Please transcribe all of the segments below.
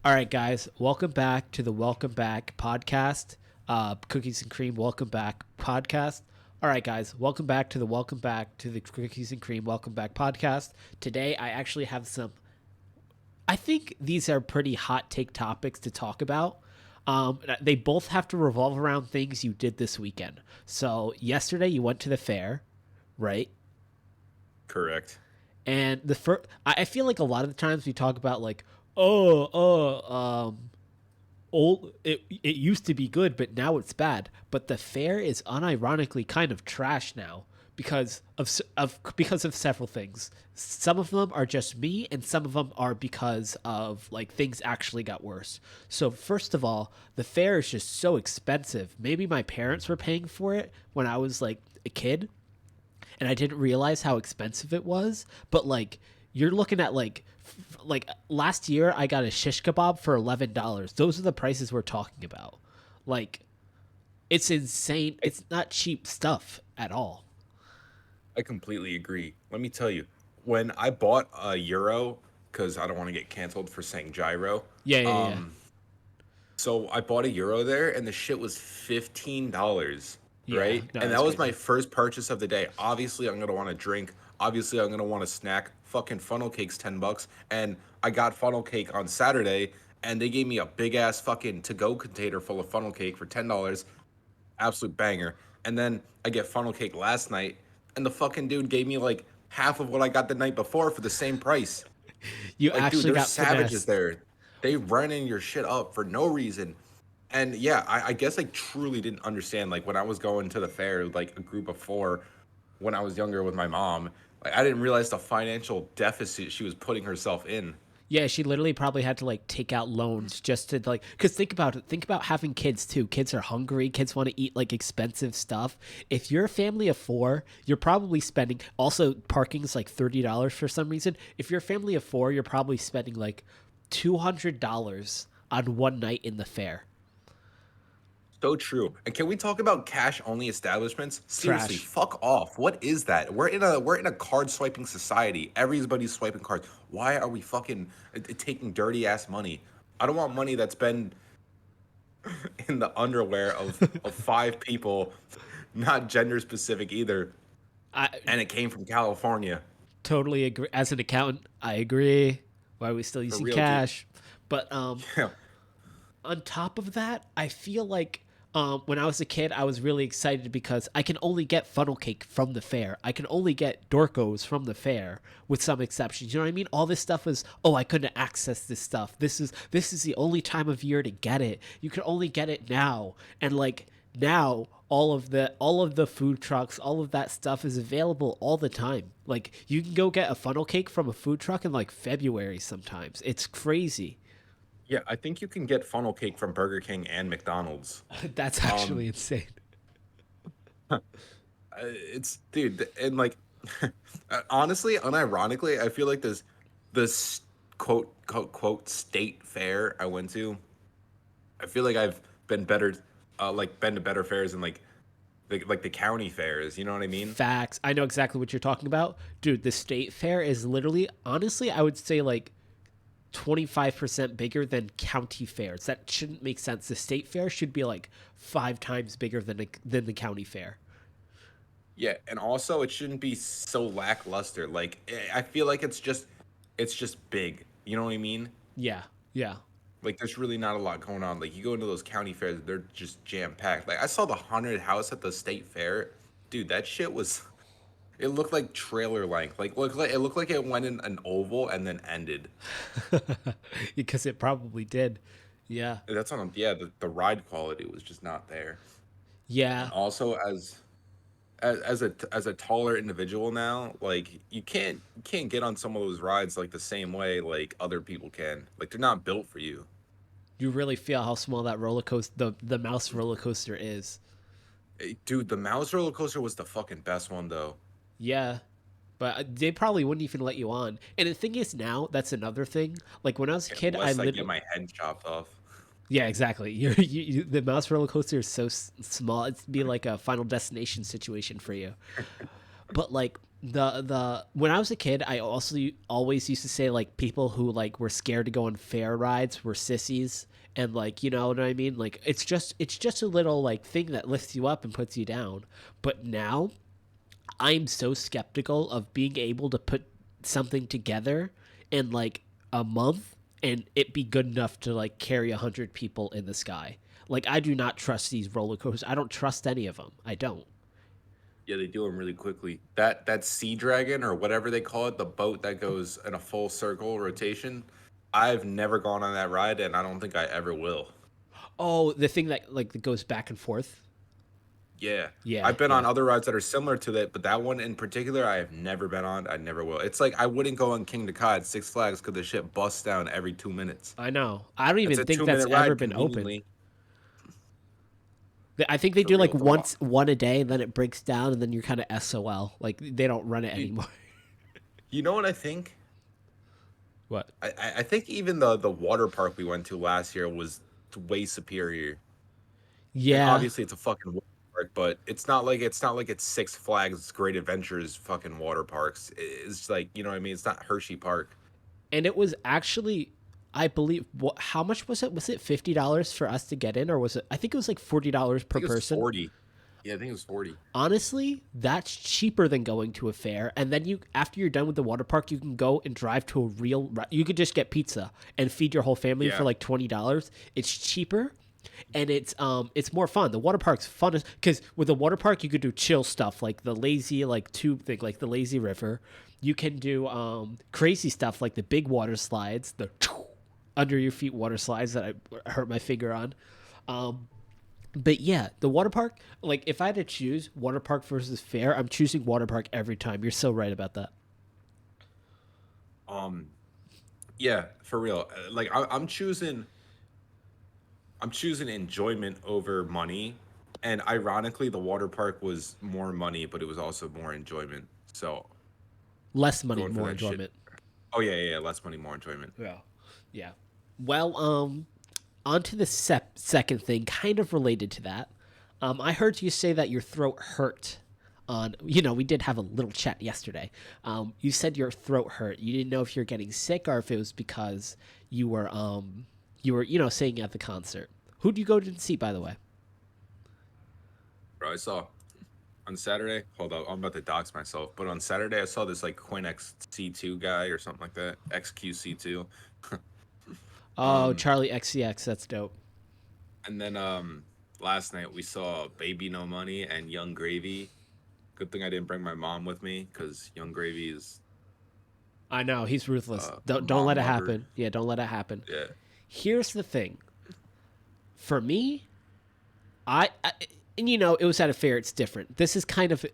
All right, guys, welcome back to the Welcome Back podcast. Cookies and Cream Welcome Back podcast. All right, guys, welcome back to the Cookies and Cream Welcome Back podcast. Today, I actually have some. I think these are pretty hot take topics to talk about. They both have to revolve around things you did this weekend. So, yesterday you went to the fair, right? Correct. And the first, I feel like a lot of the times we talk about like, oh, old it used to be good but now it's bad, but the fair is unironically kind of trash now because of several things. Some of them are just me and some of them are because of like things actually got worse. So first of all, the fair is just so expensive. Maybe my parents were paying for it when I was like a kid and I didn't realize how expensive it was. But like, you're looking at like last year, I got a shish kebab for $11. Those are the prices we're talking about. Like, it's insane. I, It's not cheap stuff at all. I completely agree. Let me tell you, when I bought a euro, because I don't want to get canceled for saying gyro, Yeah, yeah, yeah, um, so I bought a euro there, and the shit was $15, yeah. right? No, And that's that was my crazy. first purchase of the day. Obviously, I'm gonna want to drink. Obviously, I'm gonna want a snack. Fucking funnel cake's $10, and I got funnel cake on Saturday, and they gave me a big ass fucking to go container full of funnel cake for $10. Absolute banger. And then I get funnel cake last night, and the fucking dude gave me like half of what I got the night before for the same price. You Like, dude, actually there's got savages finessed. there. They running your shit up for no reason. And yeah, I guess I truly didn't understand. Like when I was going to the fair, like a group of four, when I was younger with my mom, like I didn't realize the financial deficit she was putting herself in. Yeah, she literally probably had to like take out loans just to like, because think about it. Think about having kids too. Kids are hungry. Kids want to eat like expensive stuff. If you're a family of four, you're probably spending. Also, parking is like $30 for some reason. If you're a family of four, you're probably spending like $200 on one night in the fair. So true. And can we talk about cash only establishments? Seriously, Trash. fuck off. What is that? We're in a card swiping society. Everybody's swiping cards. Why are we fucking taking dirty ass money? I don't want money that's been in the underwear of five people, not gender specific either, I and it came from California. totally agree. As an accountant, I agree. Why are we still For using real, dude. cash? But Yeah. on top of that, I feel like when I was a kid, I was really excited because I can only get funnel cake from the fair. I can only get Dorcos from the fair, with some exceptions. You know what I mean? All this stuff was, oh, I couldn't access this stuff. This is the only time of year to get it. You can only get it now, and like now, all of the food trucks, all of that stuff is available all the time. Like you can go get a funnel cake from a food truck in like February sometimes. It's crazy. Yeah, I think you can get funnel cake from Burger King and McDonald's. That's Um actually insane. it's dude, and like honestly, unironically, I feel like this quote state fair I went to. I feel like I've been better, like been to better fairs than like the county fairs. You know what I mean? Facts. I know exactly what you're talking about. Dude, the state fair is literally, honestly, I would say like 25% bigger than county fairs. That shouldn't make sense. The state fair should be like 5 times bigger than the county fair. Yeah, and also it shouldn't be so lackluster. Like I feel like it's just big. You know what I mean? Yeah. Yeah. Like there's really not a lot going on. Like you go into those county fairs, they're just jam packed. Like I saw the haunted house at the state fair. Dude, that shit was it looked like trailer length. Like it went in an oval and then ended. Because it probably did. Yeah. That's on yeah, the ride quality was just not there. Yeah. And also as a taller individual now, like you can't get on some of those rides like the same way like other people can. Like they're not built for you. You really feel how small that roller coaster, the mouse roller coaster is. Dude, the Mouse roller coaster was the fucking best one though. Yeah. But they probably wouldn't even let you on. And the thing is now, that's another thing. Like when I was a kid, I Unless I get literally, my head chopped off. yeah, exactly. The mouse roller coaster is so small. It'd be like a Final Destination situation for you. But like the when I was a kid, I also always used to say like people who like were scared to go on fair rides were sissies, and like, you know what I mean? Like it's just a little like thing that lifts you up and puts you down. But now I'm so skeptical of being able to put something together in like a month and it be good enough to like carry 100 people in the sky. Like I do not trust these roller coasters. I don't trust any of them. I don't. Yeah, they do them really quickly. That Sea Dragon or whatever they call it, the boat that goes in a full circle rotation. I've never gone on that ride, and I don't think I ever will. Oh, the thing that like that goes back and forth. Yeah. Yeah, I've been yeah. on other rides that are similar to that, but that one in particular, I have never been on. I never will. It's like I wouldn't go on King Ka at Six Flags because the shit busts down every 2 minutes. I know. I don't It's even a think two that's minute ever ride been open. conveniently. I think they For do real. like It's a lot. one a day, and then it breaks down, and then you're kind of SOL. Like they don't run it Dude, anymore. you know what I think? What? I think even the water park we went to last year was way superior. And Yeah, obviously it's a fucking water park, but it's not like it's Six Flags Great Adventures fucking water parks. It's like, you know what I mean? It's not Hershey Park. and it was actually, I believe, how much was it? Was it $50 for us to get in, or was it? I think it was like $40 I per think it was person. 40. Yeah, I think it was 40. Honestly, that's cheaper than going to a fair. And then you, after you're done with the water park, you can go and drive to a real. You could just get pizza and feed your whole family for Yeah. like $20. It's cheaper, and it's more fun. The water park's fun because with the water park you could do chill stuff like the lazy like tube thing, like the lazy river. You can do crazy stuff like the big water slides, the under your feet water slides that I hurt my finger on. Um, but yeah, the water park, like if I had to choose water park versus fair, I'm choosing water park every time. You're so right about that. Um, yeah, for real. Like I'm choosing enjoyment over money. And ironically, the water park was more money, but it was also more enjoyment. So Less money, going for more that shit. enjoyment. Oh yeah, yeah, yeah. Less money, more enjoyment. Yeah. Yeah. Well, on to the second thing, kind of related to that. I heard you say that your throat hurt. We did have a little chat yesterday. You said your throat hurt. You didn't know if you're getting sick or if it was because you were singing at the concert. Who'd you go to see, by the way? Bro, I saw on Saturday. Hold up, I'm about to dox myself. But on Saturday, I saw this like Quinn XC2 guy or something like that. XQC2. Oh, Um, Charlie XCX. That's dope. and then last night we saw Baby No Money and Young Gravy. Good thing I didn't bring my mom with me because Young Gravy is I know he's ruthless. a Don't mom let it lover. happen. Yeah, don't let it happen. Yeah. Here's the thing. For me, I and it was at a fair. It's different. This is kind of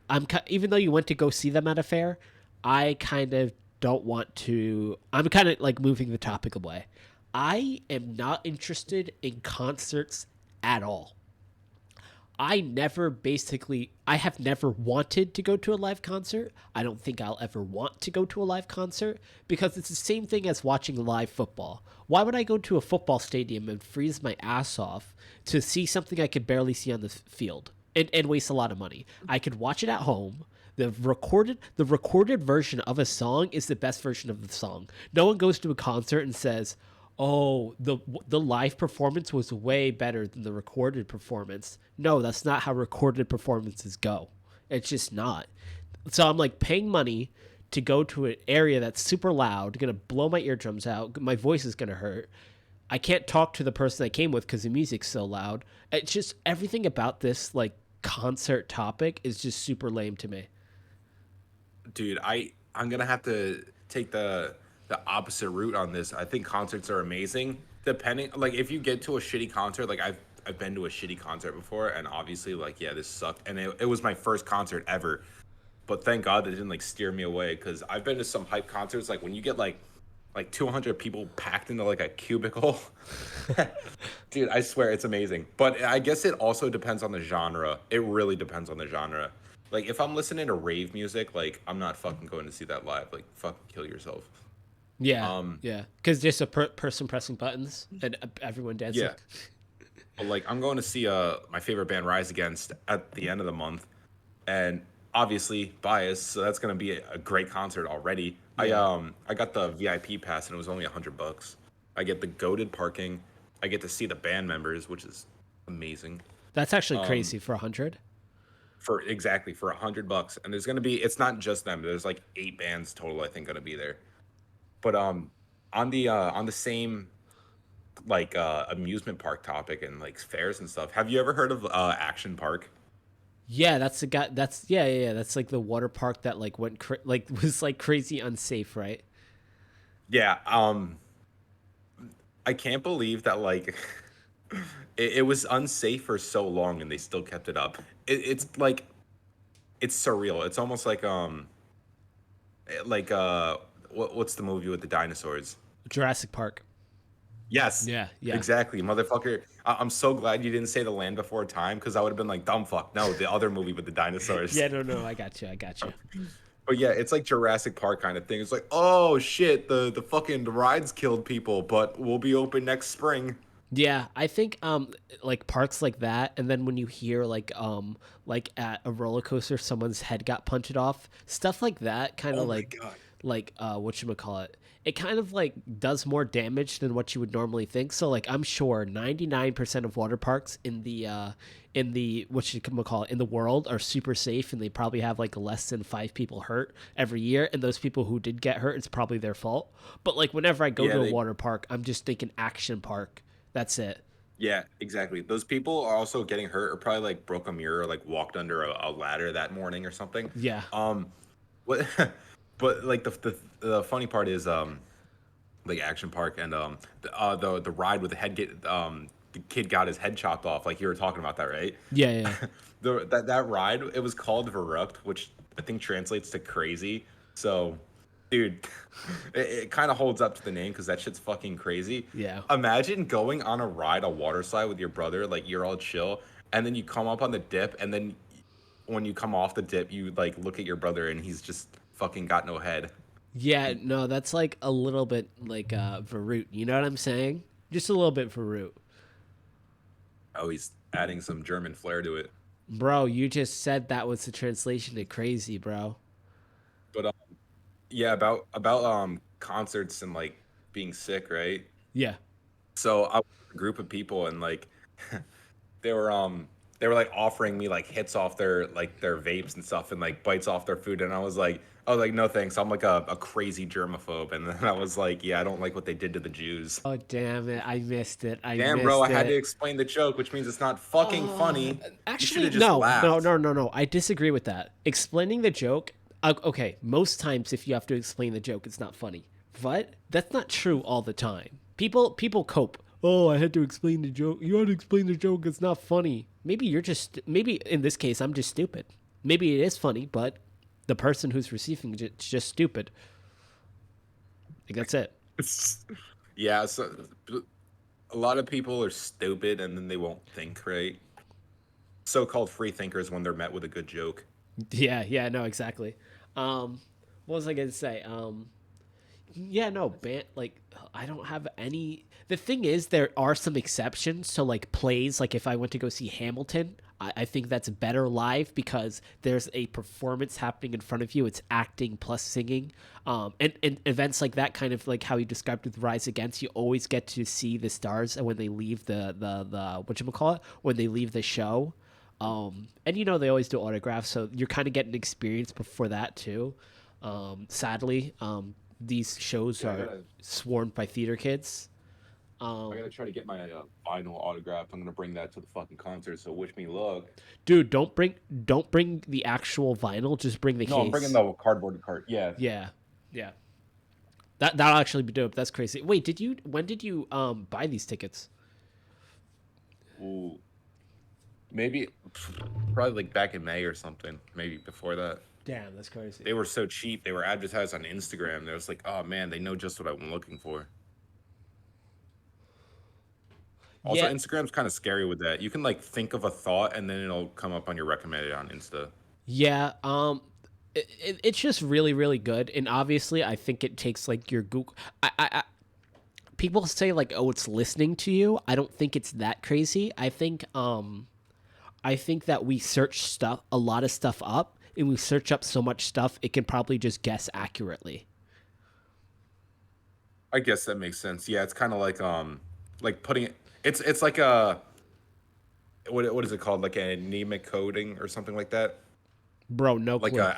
even though you went to go see them at a fair, I kind of don't want to. I'm kind of like moving the topic away. I am not interested in concerts at all. I have never wanted to go to a live concert. I don't think I'll ever want to go to a live concert because it's the same thing as watching live football. Why would I go to a football stadium and freeze my ass off to see something I could barely see on the field and waste a lot of money? I could watch it at home. The recorded version of a song is the best version of the song. No one goes to a concert and says, "Oh, the live performance was way better than the recorded performance." No, that's not how recorded performances go. It's just not. So I'm like paying money to go to an area that's super loud, gonna blow my eardrums out. My voice is gonna hurt. I can't talk to the person I came with because the music's so loud. It's just everything about this like concert topic is just super lame to me. Dude, I'm gonna have to take the opposite route on this. I think concerts are amazing. Depending, like, if you get to a shitty concert, like I've been to a shitty concert before, and obviously, like, yeah, this sucked, and it was my first concert ever. But thank God they didn't like steer me away because I've been to some hype concerts, like when you get like 200 people packed into like a cubicle. Dude, I swear it's amazing. But I guess it also depends on the genre. It really depends on the genre. Like if I'm listening to rave music, like I'm not fucking going to see that live. Like fucking kill yourself. Yeah, Um, yeah. Because just a person pressing buttons and everyone dancing. yeah. But like I'm going to see my favorite band Rise Against at the end of the month, and obviously biased, so that's gonna be a great concert already. Yeah. I got the VIP pass and it was only $100. I get the goaded parking. I get to see the band members, which is amazing. That's actually Um, crazy for 100. for exactly for $100, and there's gonna be it's not just them. There's like 8 bands total, I think, gonna be there. But on the same like amusement park topic and like fairs and stuff, have you ever heard of Action Park? Yeah, that's the guy. That's yeah. That's like the water park that like like was like crazy unsafe, right? Yeah, I can't believe that like it was unsafe for so long and they still kept it up. It's like it's surreal. It's almost like what's the movie with the dinosaurs? Jurassic Park. Yes, Yeah, yeah, exactly, motherfucker. I'm so glad you didn't say The Land Before Time because I would have been like, dumb fuck. No, the other movie with the dinosaurs. yeah. No, I got you. I got you. But yeah, it's like Jurassic Park kind of thing. It's like, oh shit, the fucking rides killed people, but we'll be open next spring. Yeah, I think like parks like that, and then when you hear like at a roller coaster someone's head got punched off, stuff like that kind Oh of my god. like whatchamacallit, it kind of like does more damage than what you would normally think. So like I'm sure 99% of water parks in the whatchamacallit in the world are super safe, and they probably have like less than 5 people hurt every year, and those people who did get hurt, it's probably their fault. But like whenever I go Yeah, to a they water park, I'm just thinking action park. That's it. Yeah, exactly. Those people are also getting hurt or probably like broke a mirror or like walked under a ladder that morning or something. Yeah. What but like the funny part is like Action Park and the ride with the head get the kid got his head chopped off, like you were talking about that, right? Yeah, yeah. That ride, it was called Verupt, which I think translates to crazy. So, dude, it kind of holds up to the name because that shit's fucking crazy. Yeah. Imagine going on a ride, a water slide with your brother, like you're all chill, and then you come up on the dip, and then when you come off the dip, you like look at your brother and he's just fucking got no head. Yeah, no, that's like a little bit like Varut. You know what I'm saying? Just a little bit Varut. Oh, he's adding some German flair to it. Bro, you just said that was the translation to crazy, bro. But yeah, about concerts and like being sick, right? Yeah. So I was with a group of people and like they were they were like offering me like hits off their vapes and stuff and like bites off their food, and I was like no thanks, I'm like a crazy germaphobe, and then I was like, yeah, I don't like what they did to the Jews. Oh, damn it. I missed it. I Damn, missed bro, I had to it. explain the joke, which means it's not fucking funny. You should Actually, have just no. laughed. I disagree with that. Explaining the joke, okay, most times if you have to explain the joke, it's not funny. But that's not true all the time. People cope. Oh, I had to explain the joke. You had to explain the joke. It's not funny. Maybe in this case, I'm just stupid. Maybe it is funny, but the person who's receiving it's just stupid. Like, that's it. Yeah, so a lot of people are stupid and then they won't think, right? So-called free thinkers when they're met with a good joke. Yeah, no, exactly. What was I gonna say? Yeah, no, like I don't have any. The thing is, there are some exceptions. So, like plays, like if I went to go see Hamilton, I think that's better live because there's a performance happening in front of you. It's acting plus singing. And events like that, kind of like how you described with Rise Against, you always get to see the stars when they leave the whatchamacallit, when they leave the show. And they always do autographs, so you're kind of getting experience before that too. Sadly, these shows Yeah, are swarmed by theater kids. I gotta try to get my vinyl autograph. I'm gonna bring that to the fucking concert. So wish me luck. Dude, don't bring the actual vinyl. Just bring the No, case. I'm bringing the cardboard cart. Yeah. Yeah, yeah. That'll actually be dope. That's crazy. Wait, when did you buy these tickets? Ooh, maybe probably like back in May or something. Maybe before that. Damn, that's crazy. They were so cheap. They were advertised on Instagram. They was like, oh man, they know just what I'm looking for. Also, Yeah, Instagram's kind of scary with that. You can like think of a thought and then it'll come up on your recommended on Insta. yeah. It's just really, really good, and obviously, I think it takes like your Google. People say like, oh, it's listening to you. I don't think it's that crazy. I think that we search a lot of stuff up and we search up so much stuff, it can probably just guess accurately. I guess that makes sense. Yeah, it's kind of like putting it. It's like a what is it called? Like an anemic coding or something like that. Bro, no Like clue. a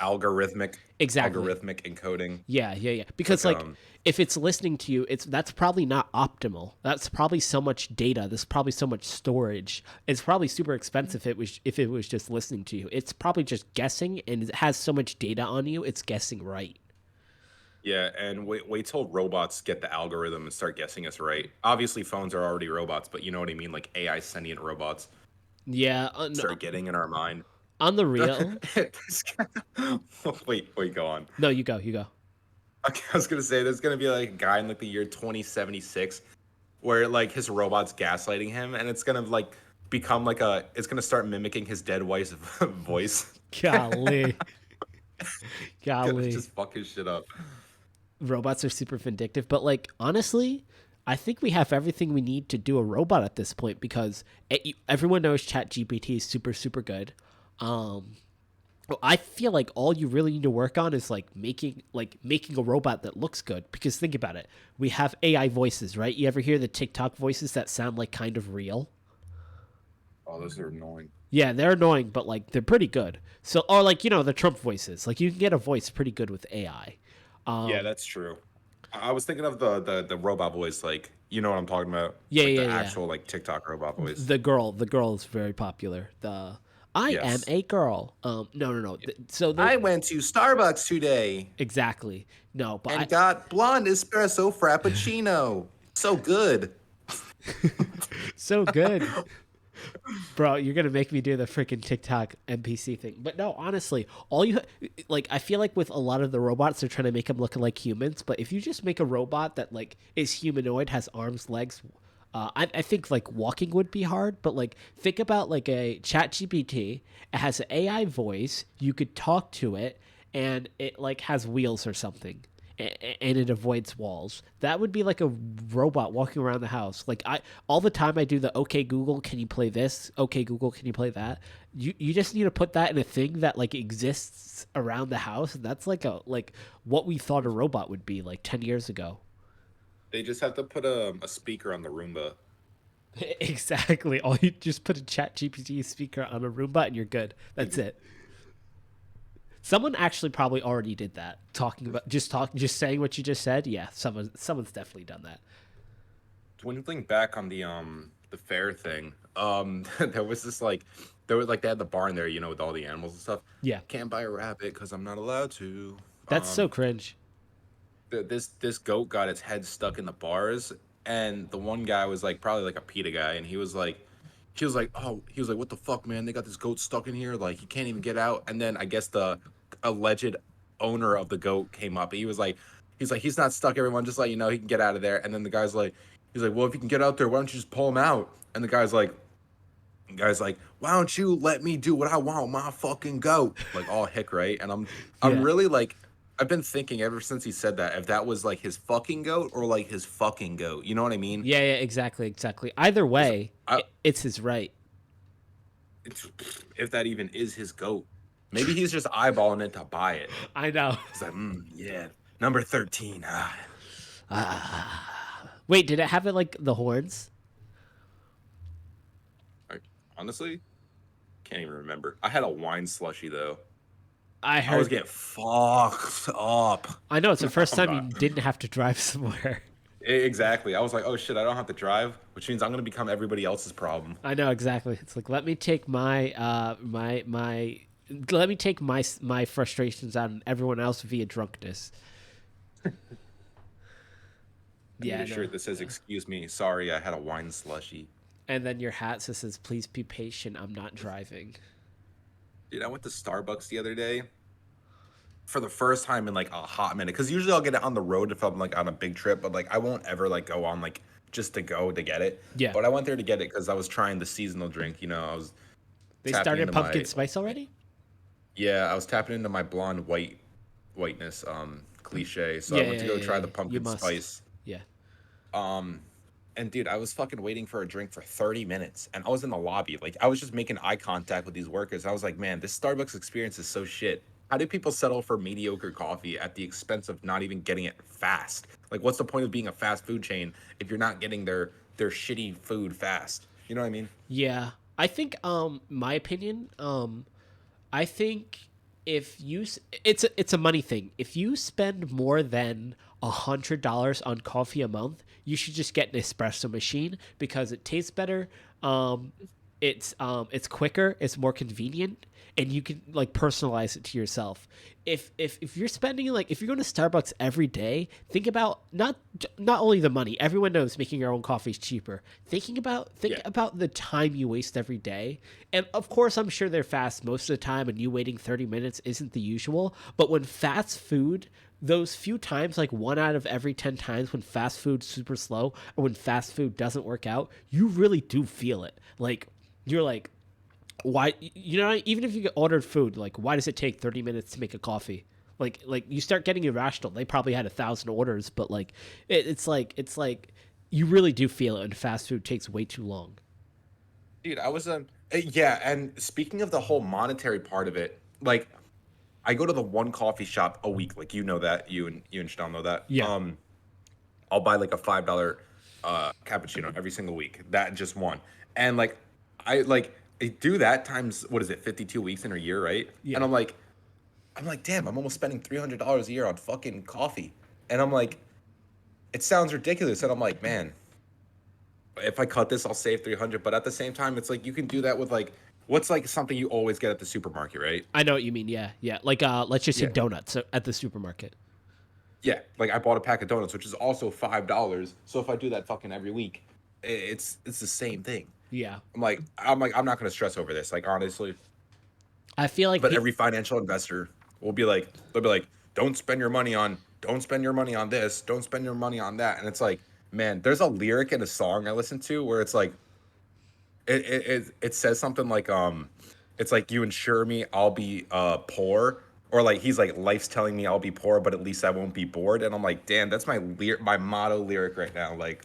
Exactly. algorithmic encoding. Yeah, yeah, yeah. It's Because like like if it's listening to you, it's that's probably not optimal. That's probably so much data. There's probably so much storage. It's probably super expensive if it was just listening to you. It's probably just guessing, and it has so much data on you. It's guessing right. yeah, and wait till robots get the algorithm and start guessing us right. Obviously, phones are already robots, but you know what I mean, like AI sentient robots Yeah, start getting in our mind. on the real. This wait, go on. No, you go. You go. Okay, I was gonna say there's gonna be like a guy in like the year 2076 where like his robot's gaslighting him, and it's gonna like become like it's gonna start mimicking his dead wife's voice. Golly, Gonna golly. just fuck his shit up. Robots are super vindictive, but like honestly, I think we have everything we need to do a robot at this point because everyone knows ChatGPT is super super good. Um, I feel like all you really need to work on is like making a robot that looks good. Because think about it, we have AI voices, right? You ever hear the TikTok voices that sound like kind of real? Oh, those are annoying. Yeah, they're annoying, but like they're pretty good. So, or like the Trump voices, like you can get a voice pretty good with AI. Yeah, that's true. I was thinking of the robot voice, like you know what I'm talking about, Yeah, like yeah, the yeah. actual like TikTok robot voice. The girl is very popular. The I am Yes. a girl. No, no, no. So I the went to Starbucks today exactly no, but and got blonde espresso frappuccino. So good. so good. Bro, you're gonna make me do the freaking TikTok NPC thing. But no, honestly, all you like, I feel like with a lot of the robots, they're trying to make them look like humans. But if you just make a robot that like is humanoid, has arms, legs, I think like walking would be hard. But like think about like a Chat GPT. It has an AI voice. You could talk to it, and it like has wheels or something and it avoids walls. That would be like a robot walking around the house. Like I all the time I do the okay Google, can you play this? Okay Google, can you play that? You just need to put that in a thing that like exists around the house. That's like what we thought a robot would be like 10 years ago. They just have to put a speaker on the Roomba. Exactly. All you just put a Chat GPT speaker on a Roomba and you're good. That's it. Someone actually probably already did that. Just saying what you just said. Yeah, someone's definitely done that. When you think back on the fair thing, there was this like there was like they had the barn there, you know, with all the animals and stuff. Yeah, Can't buy a rabbit because I'm not allowed to. that's so cringe. This goat got its head stuck in the bars, and the one guy was like probably like a PETA guy, and he was like, what the fuck, man? They got this goat stuck in here, like he can't even get out. And then I guess the alleged owner of the goat came up. He's like, he's not stuck. Everyone, just let you know, he can get out of there. And then he's like, well, if you can get out there, why don't you just pull him out? And the guy's like, why don't you let me do what I want with my fucking goat? Like all hick, right? And I'm Yeah. really like, I've been thinking ever since he said that if that was like his fucking goat or like his fucking goat. You know what I mean? Yeah, yeah, exactly, exactly. Either way, I, it's his right. if that even is his goat. Maybe he's just eyeballing it to buy it. I know. He's like, yeah, number 13. Wait, did it have it like the horns? Honestly, can't even remember. I had a wine slushy though. I I was heard. getting fucked up. I know it's the first I'm time you not. didn't have to drive somewhere. Exactly. I was like, oh shit, I don't have to drive, which means I'm gonna become everybody else's problem. I know exactly. It's like let me take let me take my frustrations out on everyone else via drunkenness. I need Yeah, a no. shirt that says, "Excuse me, sorry, I had a wine slushy." And then your hat says, "Please be patient. I'm not driving." Dude, I went to Starbucks the other day for the first time in like a hot minute. Because usually I'll get it on the road if I'm like on a big trip, but like I won't ever like go on like just to go to get it. Yeah. But I went there to get it because I was trying the seasonal drink. You know, I was They tapping started into pumpkin my spice already? yeah, I was tapping into my blonde whiteness cliche. So Yeah, I went to yeah, go yeah, try yeah. the You pumpkin must. spice. Yeah. Um, And dude, I was fucking waiting for a drink for 30 minutes and I was in the lobby. Like I was just making eye contact with these workers. I was like, man, this Starbucks experience is so shit. How do people settle for mediocre coffee at the expense of not even getting it fast? Like what's the point of being a fast food chain if you're not getting their shitty food fast? You know what I mean? Yeah. I think my opinion, I think if you it's a money thing. If you spend more than $100 on coffee a month, you should just get an espresso machine because it tastes better. Um, it's quicker, it's more convenient, and you can like personalize it to yourself. If you're spending like if you're going to Starbucks every day, think about not only the money. Everyone knows making your own coffee is cheaper. Think Yeah. about the time you waste every day. And of course, I'm sure they're fast most of the time, and you waiting 30 minutes isn't the usual. But when fast food, those few times, like 1 out of every 10 times when fast food's super slow or when fast food doesn't work out, you really do feel it. Like you're like, why, even if you get ordered food, like why does it take 30 minutes to make a coffee? Like you start getting irrational. They probably had 1,000 orders, but like it's like you really do feel it, and fast food takes way too long. Dude, I was yeah, and speaking of the whole monetary part of it, like I go to the one coffee shop a week, like you know that, you and Chanel know that. Yeah. I'll buy like a $5 cappuccino every single week. That just one. And I do that times what is it, 52 weeks in a year, right? And Yeah. I'm like, damn, I'm almost spending $300 a year on fucking coffee. And I'm like, it sounds ridiculous. And I'm like, man, if I cut this, I'll save 300. But at the same time, it's like you can do that with like what's like something you always get at the supermarket, right? I know what you mean. Yeah, yeah. Like let's just say Yeah. donuts at the supermarket. Yeah, like I bought a pack of donuts, which is also $5. So if I do that fucking every week, it's the same thing. Yeah. I'm not gonna stress over this, like honestly. I feel like But every financial investor will be like, they'll be like, don't spend your money on this, don't spend your money on that, and it's like, man, there's a lyric in a song I listen to where it's like, it says something like, it's like you insure me, I'll be poor, or like he's like, life's telling me I'll be poor, but at least I won't be bored, and I'm like, damn, that's my motto lyric right now, like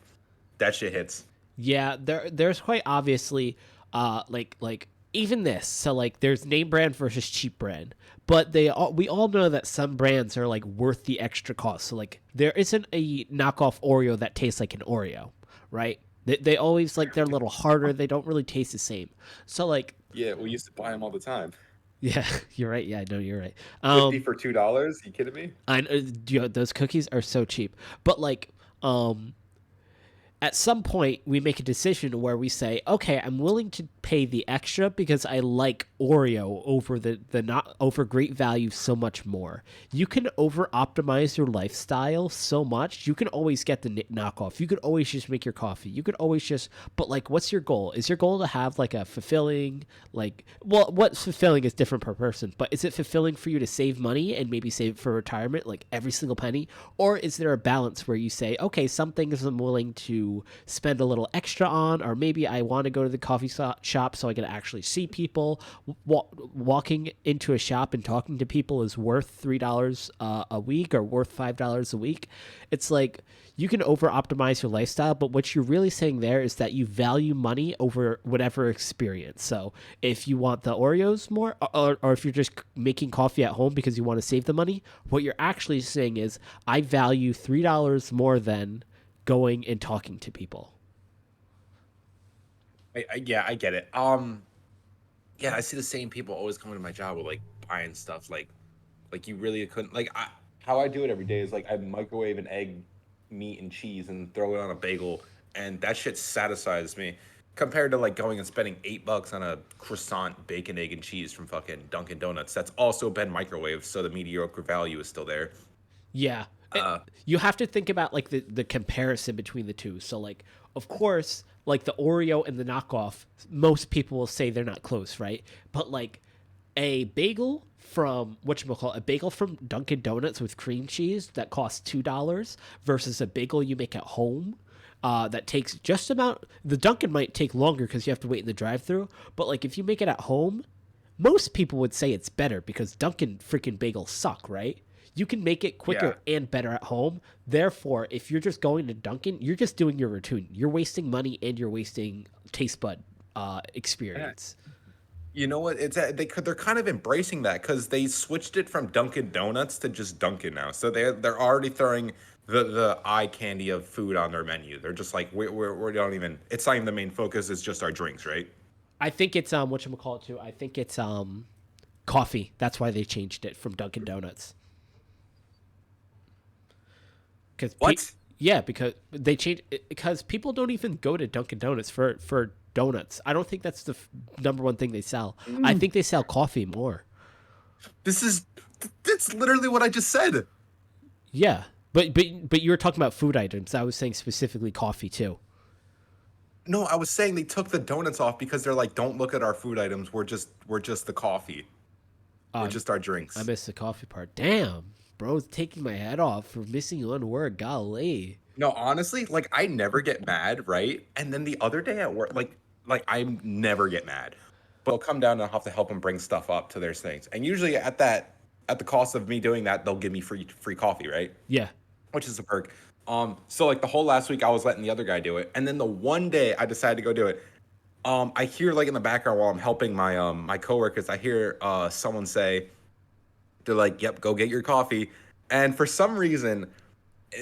that shit hits. yeah, there's quite obviously like even this. So like there's name brand versus cheap brand. But we all know that some brands are like worth the extra cost. So like there isn't a knockoff Oreo that tastes like an Oreo, right? They always like they're a little harder. They don't really taste the same. So like Yeah, we used to buy them all the time. yeah, you're right. Yeah, I know you're right. 50 for $2. You kidding me? I know, those cookies are so cheap. But like at some point we make a decision where we say, okay, I'm willing to pay the extra because I like Oreo over the not over great value so much more. You can over optimize your lifestyle so much. You can always get the knockoff. You could always just make your coffee. You could always just, but like, what's your goal? Is your goal to have like a fulfilling, like, well, what's fulfilling is different per person, but is it fulfilling for you to save money and maybe save it for retirement, like every single penny? Or is there a balance where you say, okay, some things I'm willing to spend a little extra on, or maybe I want to go to the coffee shop so I can actually see people. Walking into a shop and talking to people is worth $3 a week or worth $5 a week. It's like you can over optimize your lifestyle, but what you're really saying there is that you value money over whatever experience. So if you want the Oreos more, or if you're just making coffee at home because you want to save the money, what you're actually saying is I value $3 more than going and talking to people. Yeah, I get it. Yeah, I see the same people always coming to my job with like buying stuff. Like you really couldn't like how I do it every day is like I microwave an egg, meat, and cheese, and throw it on a bagel, and that shit satisfies me. Compared to like going and spending $8 on a croissant, bacon, egg, and cheese from fucking Dunkin' Donuts. That's also been microwaved, so the mediocre value is still there. Yeah. Uh, You have to think about like the comparison between the two. So like of course, like the Oreo and the knockoff, most people will say they're not close, right? But like a bagel from whatchamacallit, a bagel from Dunkin' Donuts with cream cheese that costs $2 versus a bagel you make at home that takes just about the Dunkin' might take longer because you have to wait in the drive-through, but like if you make it at home, most people would say it's better because Dunkin' freaking bagels suck, right? You can make it quicker Yeah. and better at home. Therefore, if you're just going to Dunkin', you're just doing your routine. You're wasting money and you're wasting taste bud experience. You know what? They're kind of embracing that because they switched it from Dunkin' Donuts to just Dunkin' now. So they're already throwing the eye candy of food on their menu. They're just like we don't even. It's not even the main focus. It's just our drinks, right? I think it's whatchamacallit too. I think it's coffee. That's why they changed it from Dunkin' Donuts. Because What? yeah, because they changed because people don't even go to Dunkin' Donuts for donuts. I don't think that's the number one thing they sell. I think they sell coffee more. This is that's literally what I just said. Yeah, but you were talking about food items. I was saying specifically coffee too. No, I was saying they took the donuts off because they're like, don't look at our food items. We're just the coffee. We're just our drinks. I missed the coffee part. Damn, bro's taking my head off for missing one word. Golly. No, honestly, like I never get mad, right? And then the other day at work, like I never get mad, but I'll come down and I'll have to help them bring stuff up to their things. And usually at the cost of me doing that, they'll give me free coffee, right? Yeah. Which is a perk. So like the whole last week I was letting the other guy do it, and then the one day I decided to go do it. I hear like in the background while I'm helping my coworkers, I hear someone say, they're like, "Yep, go get your coffee," and for some reason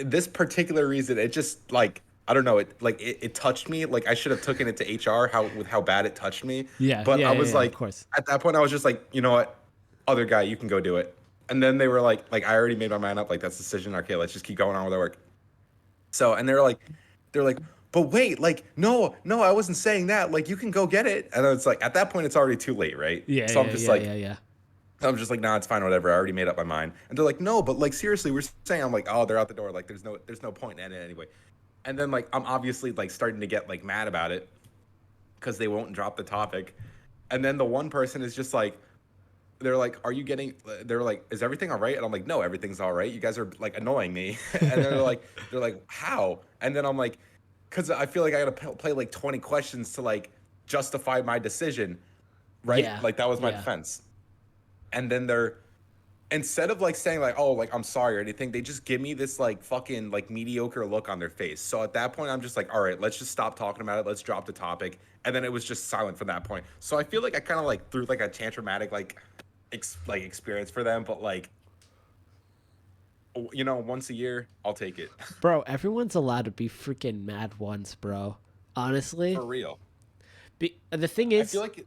this particular reason, it just like I don't know, it touched me. Like I should have taken it to HR with how bad it touched me. Yeah. But yeah, I was yeah, like, of course. at that point, I was just like, you know what, other guy, you can go do it. And then they were like I already made my mind up. Like that's the decision. Okay, let's just keep going on with our work. So and they're like, but wait, like no, I wasn't saying that. Like you can go get it. And it's like at that point, it's already too late, right? Yeah. So yeah, I'm just yeah, like, yeah. I'm just like, nah, it's fine, whatever. I already made up my mind. And they're like, no, but like seriously, we're saying, I'm like, oh, they're out the door. Like, there's no point in it anyway. And then like, I'm obviously like starting to get like mad about it because they won't drop the topic. And then the one person is just like, they're like, are you getting? They're like, is everything all right? And I'm like, no, everything's all right. You guys are like annoying me. And they're like, how? And then I'm like, because I feel like I gotta play like 20 questions to like justify my decision, right? Yeah, Like that was my yeah. defense. And then they're instead of like saying like, oh, like I'm sorry or anything, they just give me this like fucking like mediocre look on their face. So at that point I'm just like, all right, let's just stop talking about it, let's drop the topic. And then it was just silent from that point. So I feel like I kind of like threw like a tantrumatic like experience for them, but like, you know, once a year I'll take it. Bro, everyone's allowed to be freaking mad once, bro. Honestly. For real. The thing I is, feel like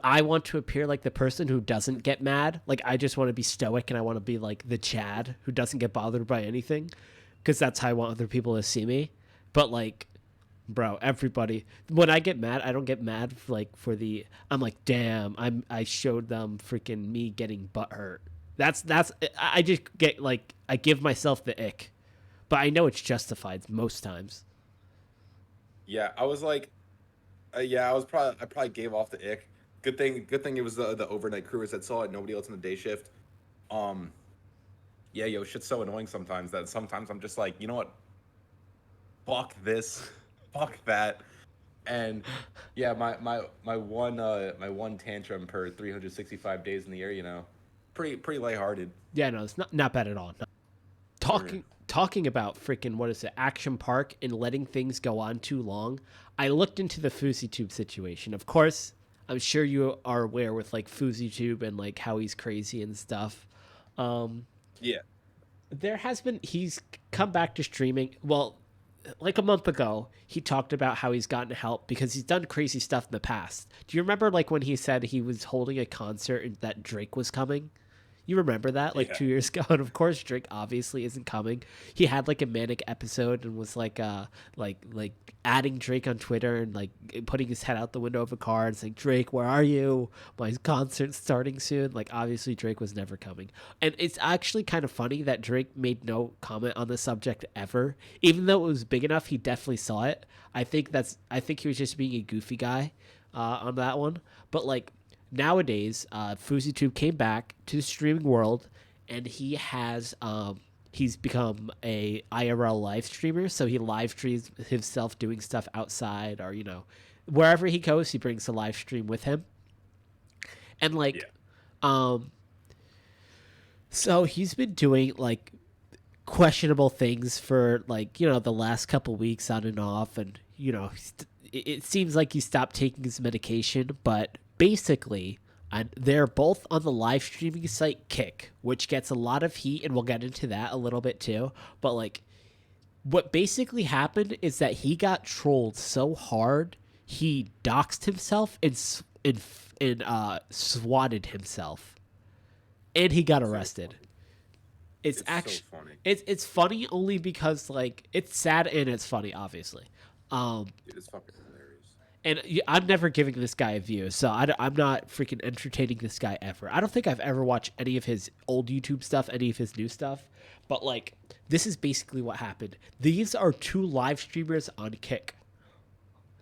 I want to appear like the person who doesn't get mad. Like, I just want to be stoic and I want to be like the Chad who doesn't get bothered by anything because that's how I want other people to see me. But, like, bro, everybody, when I get mad, I don't get mad for the, I'm like, damn, I showed them freaking me getting butt hurt. I just get like, I give myself the ick, but I know it's justified most times. yeah, I was like, yeah, I probably gave off the ick. Good thing it was the overnight crewers that saw it. Nobody else in the day shift. Um, yeah, yo, shit's so annoying sometimes that sometimes I'm just like, you know what? Fuck this, fuck that, and yeah, my one tantrum per 365 days in the year, you know, pretty lighthearted. Yeah, no, it's not bad at all. Talking about freaking what is it, Action Park and letting things go on too long. I looked into the FouseyTube situation. Of course, I'm sure you are aware with like FouseyTube and like how he's crazy and stuff. Yeah, He's come back to streaming. Well, like a month ago, he talked about how he's gotten help because he's done crazy stuff in the past. Do you remember like when he said he was holding a concert and that Drake was coming? You remember that like Yeah. 2 years ago, and of course Drake obviously isn't coming. He had like a manic episode and was like adding Drake on Twitter and like putting his head out the window of a car and saying, Drake, where are you? My concert's starting soon. Like obviously Drake was never coming. And it's actually kind of funny that Drake made no comment on the subject ever. Even though it was big enough, he definitely saw it. I think he was just being a goofy guy on that one. But like nowadays, FouseyTube came back to the streaming world, and he has he's become a IRL live streamer. So he live streams himself doing stuff outside, or wherever he goes, he brings a live stream with him. And like, Yeah. So he's been doing like questionable things for like the last couple weeks on and off, and it seems like he stopped taking his medication, but basically. And they're both on the live streaming site Kick, which gets a lot of heat, and we'll get into that a little bit too. But like, what basically happened is that he got trolled so hard he doxed himself and swatted himself, and he got So arrested. funny. It's It's so actually funny. it's funny only because like it's sad and it's funny, obviously. Dude, it's fucking hilarious. And I'm never giving this guy a view, so I'm not freaking entertaining this guy ever. I don't think I've ever watched any of his old YouTube stuff, any of his new stuff, but like this is basically what happened. These are two live streamers on Kick.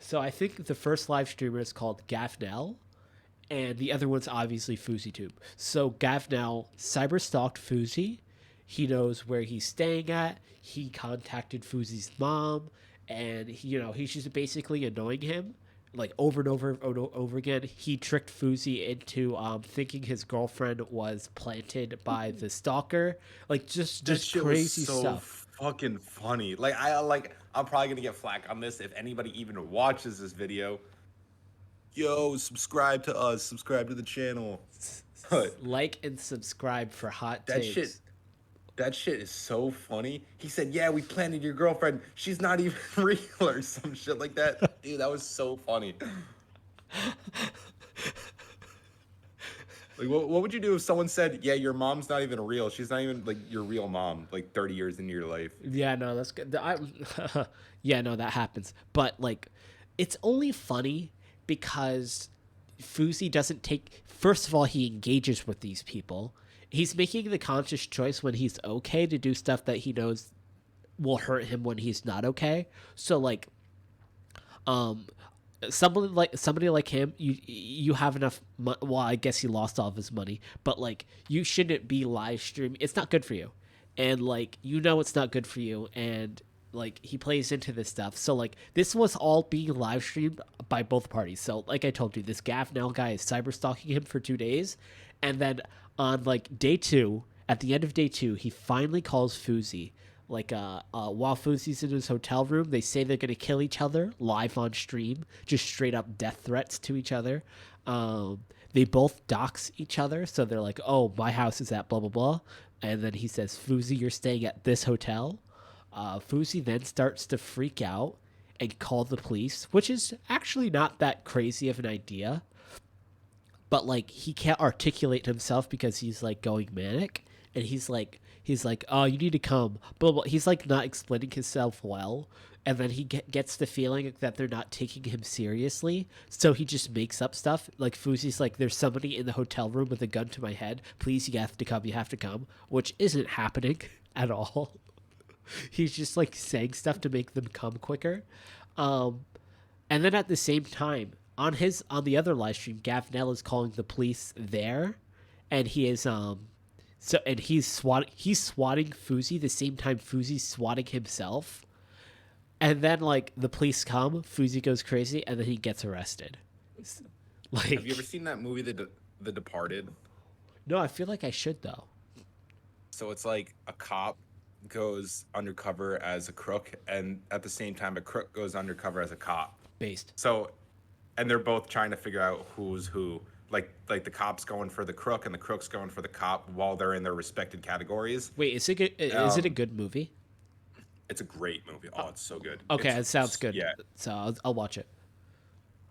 So I think the first live streamer is called Gavnell, and the other one's obviously FuziTube. So Gavnell cyberstalked Fuzi. He knows where he's staying at. He contacted Fuzi's mom, and he's just basically annoying him like over and over again. He tricked Fuzi into thinking his girlfriend was planted by the stalker. Like That just shit was crazy so stuff. fucking funny. I'm probably gonna get flack on this if anybody even watches this video. Yo, subscribe to us, subscribe to the channel. But Like and subscribe for hot that takes. shit that shit is so funny. He said, "Yeah, we planted your girlfriend. She's not even real," or some shit like that. Dude, that was so funny. Like, what would you do if someone said, "Yeah, your mom's not even real. She's not even like your real mom. Like 30 years into your life." Yeah, no, that's good. Yeah, no, that happens. But like, it's only funny because Fuzi doesn't take. First of all, he engages with these people. He's making the conscious choice when he's okay to do stuff that he knows will hurt him when he's not okay. So like, um, somebody like him, you have enough. Well, I guess he lost all of his money, but like, you shouldn't be live streaming. It's not good for you, and like, it's not good for you, and like, he plays into this stuff. So like, this was all being live streamed by both parties. So like I told you, this Gavnell guy is cyber stalking him for 2 days, and then on like day two, at the end of day two, he finally calls Fuzi. Like while Fuzi's in his hotel room, they say they're gonna kill each other live on stream, just straight up death threats to each other. They both dox each other, so they're like, "Oh, my house is at blah blah blah," and then he says, "Fuzi, you're staying at this hotel." Fuzi then starts to freak out and call the police, which is actually not that crazy of an idea, but like, he can't articulate himself because he's like going manic, and he's like, "Oh, you need to come," but he's like not explaining himself well, and then he gets the feeling that they're not taking him seriously, so he just makes up stuff. Like, Fuzi's like, "There's somebody in the hotel room with a gun to my head, please, you have to come," which isn't happening at all. He's just like saying stuff to make them come quicker. um and then at the same time, on the other live stream, Gavnell is calling the police there, and he is he's swatting Fuzi the same time Fuzi's swatting himself. And then like, the police come, Fuzi goes crazy, and then he gets arrested. Have you ever Like, seen that movie, The Departed? no, I feel like I should though. So it's like a cop goes undercover as a crook, and at the same time, a crook goes undercover as a cop. Based. So, and they're both trying to figure out who's who. Like the cop's going for the crook, and the crook's going for the cop while they're in their respected categories. Wait, is it good? Is it a Um, good movie? it's a great movie. Oh, it's so good. Okay, it sounds good. Yeah, So I'll watch it.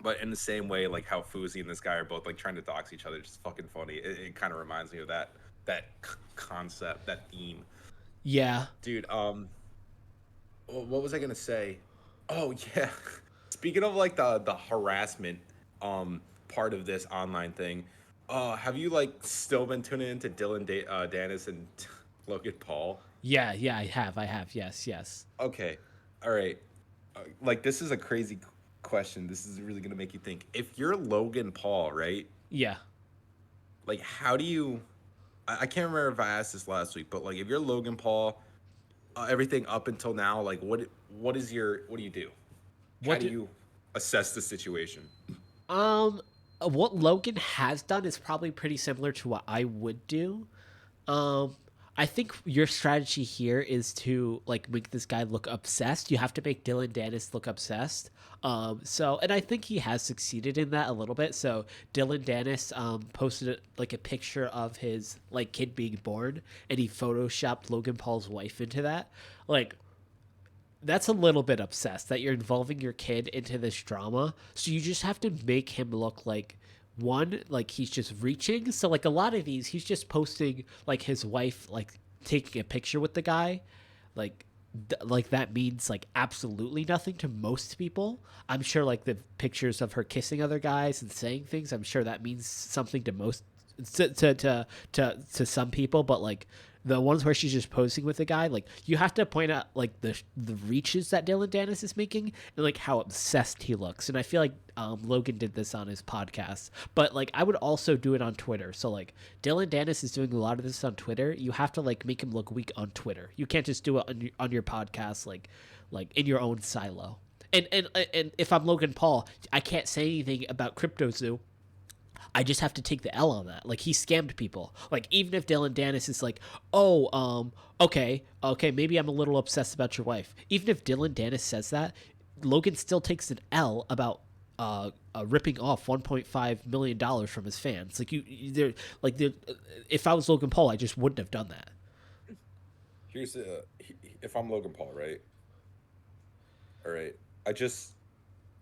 but in the same way, like how Fuzi and this guy are both like trying to dox each other, it's just fucking funny. It kind of reminds me of that concept, that theme. Yeah. Dude, what was I gonna say? Oh yeah. Speaking of like the harassment part of this online thing, have you like still been tuning into Dennis and Logan Paul? Yeah, yeah, I have. Yes, yes. Okay, all right. Like, this is a crazy question. This is really gonna make you think. If you're Logan Paul, right? Yeah. Like, how do you? I can't remember if I asked this last week, but like, if you're Logan Paul, everything up until now, like, what do you do? How What do do you assess the situation? um what Logan has done is probably pretty similar to what I would do. Um, I think your strategy here is to like make this guy look obsessed. You have to make Dylan Dennis look obsessed. And I think he has succeeded in that a little bit. So Dylan Dennis posted like a picture of his like kid being born, and he photoshopped Logan Paul's wife into that. Like that's a little bit obsessed that you're involving your kid into this drama. So you just have to make him look like one, like he's just reaching. So like a lot of these, he's just posting like his wife like taking a picture with the guy, like like that means like absolutely nothing to most people. I'm sure like the pictures of her kissing other guys and saying things, I'm sure that means something to most to some people, but like the ones where she's just posing with a guy, like you have to point out like the reaches that Dylan Dennis is making and like how obsessed he looks. And I feel like Logan did this on his podcast, but like I would also do it on Twitter. So like Dylan Dennis is doing a lot of this on Twitter. You have to like make him look weak on Twitter. You can't just do it on your podcast like in your own silo. And if I'm Logan Paul, I can't say anything about CryptoZoo. I just have to take the L on that. Like he scammed people. Like even if Dylan Dennis is like, oh, okay, maybe I'm a little obsessed about your wife. Even if Dylan Dennis says that, Logan still takes an L about ripping off $1.5 million from his fans. Like if I was Logan Paul, I just wouldn't have done that. Here's if I'm Logan Paul, right? All right.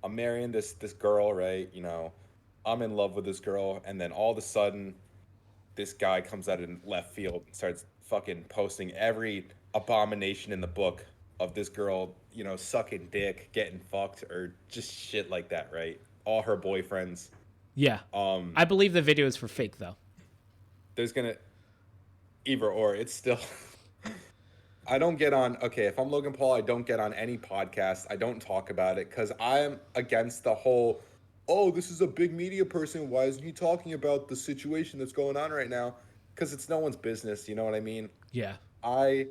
I'm marrying this girl, right? You know, I'm in love with this girl, and then all of a sudden, this guy comes out in left field and starts fucking posting every abomination in the book of this girl, you know, sucking dick, getting fucked, or just shit like that, right? All her boyfriends. Yeah. I believe the video is for fake though. There's gonna either or. It's still. I don't get on. Okay, if I'm Logan Paul, I don't get on any podcast. I don't talk about it because I'm against the whole. Oh, this is a big media person. Why isn't he talking about the situation that's going on right now? Because it's no one's business. You know what I mean? Yeah. I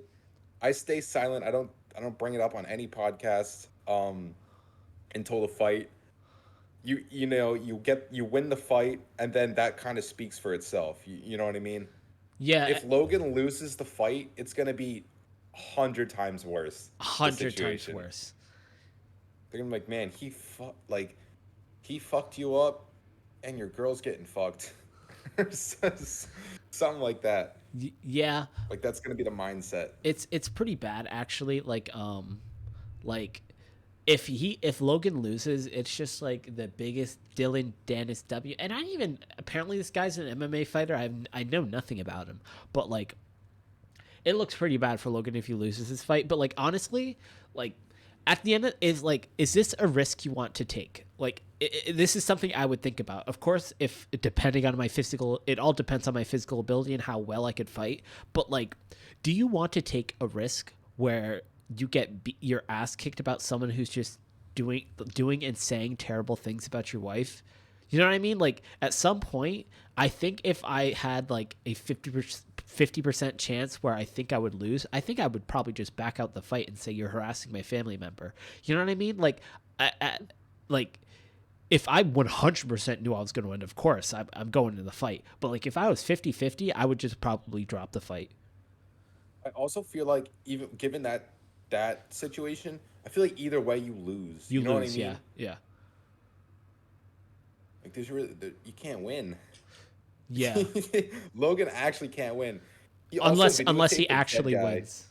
I stay silent. I don't bring it up on any podcast until the fight. You win the fight, and then that kind of speaks for itself. You know what I mean? Yeah. If Logan loses the fight, it's gonna be 100 times worse. The 100 times situation. worse. They're gonna be like, man, he fucked you up, and your girl's getting fucked. Something like that. Yeah. Like that's gonna be the mindset. It's pretty bad actually. Like if Logan loses, it's just like the biggest Dylan Dennis W. And I even apparently this guy's an MMA fighter. I know nothing about him, but like it looks pretty bad for Logan if he loses this fight. But like honestly, like at the end is this a risk you want to take? Like this is something I would think about. Of course, if depending on my physical, it all depends on my physical ability and how well I could fight. But like, do you want to take a risk where you get your ass kicked about someone who's just doing and saying terrible things about your wife? You know what I mean? Like at some point, I think if I had like a 50% chance where I think I would lose, I think I would probably just back out the fight and say you're harassing my family member. You know what I mean? Like, like if I 100% knew I was going to win, of course I'm going to the fight. But like if I was 50-50, I would just probably drop the fight. I also feel like even given that situation, I feel like either way you lose. You know lose, what I mean? yeah. Like you can't win. Yeah. Logan actually can't win. Unless he videotaped the actually dead guy. wins.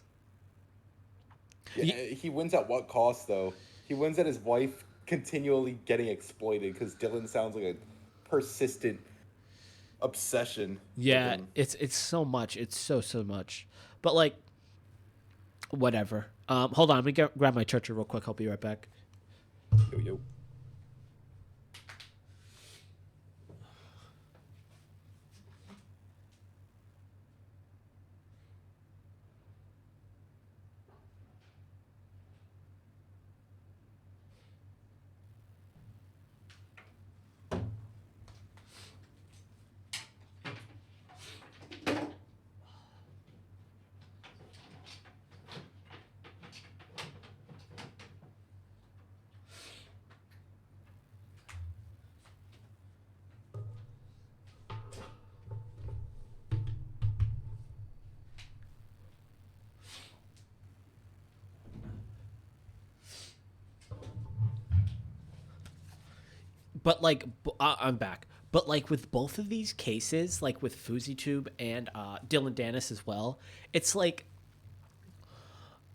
Yeah, he wins at what cost though? He wins at his wife continually getting exploited because Dylan sounds like a persistent obsession. with Yeah, him. it's so much. It's so much. But like whatever. Hold on, let me grab my charger real quick. I'll be right back. Yo yo. but like I'm back. But like with both of these cases, like with FouseyTube and Dylan Dennis as well, it's like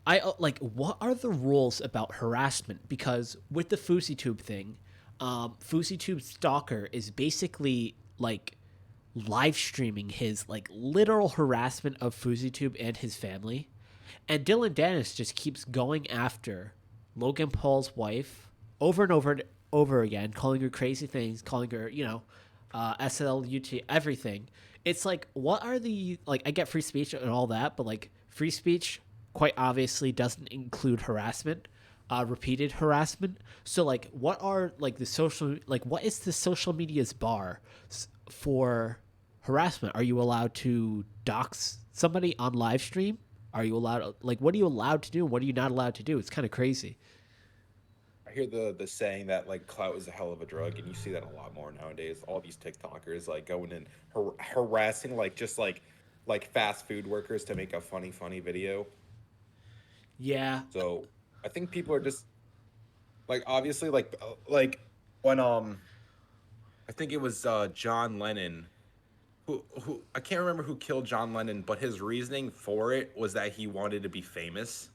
like what are the rules about harassment? Because with the FouseyTube thing, FouseyTube stalker is basically like live streaming his like literal harassment of FouseyTube and his family, and Dylan Dennis just keeps going after Logan Paul's wife over and over again, calling her crazy things, calling her SLUT, everything. It's like, what are the like? I get free speech and all that, but like free speech quite obviously doesn't include harassment, repeated harassment. So like, what are like the social like what is the social media's bar for harassment? Are you allowed to dox somebody on live stream? Are you allowed like what are you allowed to do? What are you not allowed to do? It's kind of crazy. I hear the saying that like clout is a hell of a drug, and you see that a lot more nowadays. All these TikTokers like going and harassing like just like fast food workers to make a funny video. Yeah, So I think people are just like obviously like when I think it was John Lennon who I can't remember who killed John Lennon, but his reasoning for it was that he wanted to be famous.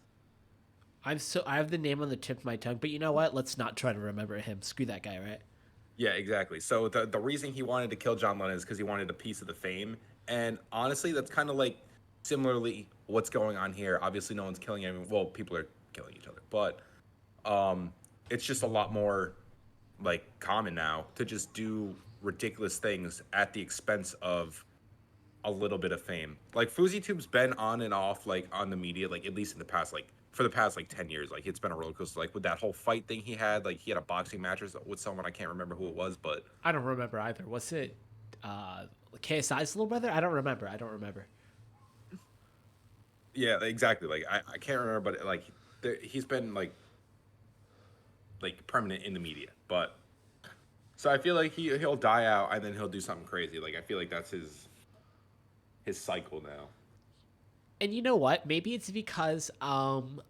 I have the name on the tip of my tongue, but you know what? Let's not try to remember him. Screw that guy, right? Yeah, exactly. So the reason he wanted to kill John Lennon is because he wanted a piece of the fame. And honestly, that's kind of like similarly what's going on here. Obviously, no one's killing anyone. Well, people are killing each other, but it's just a lot more like common now to just do ridiculous things at the expense of a little bit of fame. Like FouseyTube's been on and off like on the media, like at least in the past like for the past like 10 years. Like it's been a roller coaster. Like with that whole fight thing like he had a boxing match with someone, I can't remember who it was, but I don't remember either. Was it KSI's little brother? I don't remember. I don't remember. yeah, exactly. Like I can't remember, but like he's been like permanent in the media. But so I feel like he'll die out and then he'll do something crazy. Like I feel like that's his cycle now. And you know what? Maybe it's because I've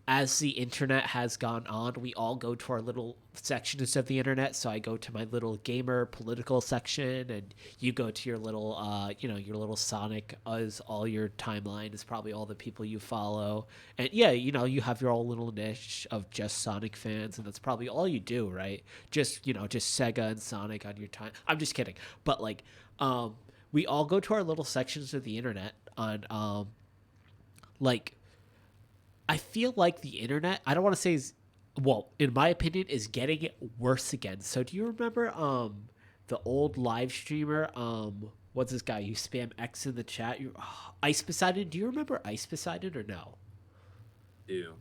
as the internet has gone on, we all go to our little sections of the internet. So I go to my little gamer political section, and you go to your little your little Sonic as all your timeline is probably all the people you follow. And yeah, you have your own little niche of just Sonic fans, and that's probably all you do, right? Just Sega and Sonic on your time. I'm just kidding. But like we all go to our little sections of the internet on like I feel like the internet, I don't want to say is, well, in my opinion, is getting worse again. So do you remember the old live streamer what's this guy, you spam X in the chat, Ice Poseidon? Do you remember Ice Poseidon or no? Ew.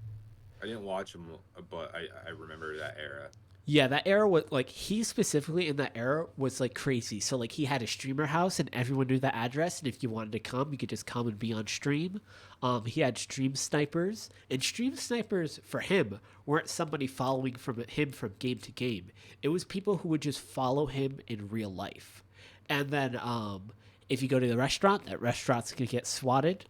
I didn't watch him, but I remember that era. Yeah, that era was like he specifically in that era was like crazy. So like he had a streamer house and everyone knew that address, and if you wanted to come, you could just come and be on stream. He had stream snipers, and stream snipers for him weren't somebody following from him from game to game. It was people who would just follow him in real life, and then if you go to the restaurant, that restaurant's gonna get swatted.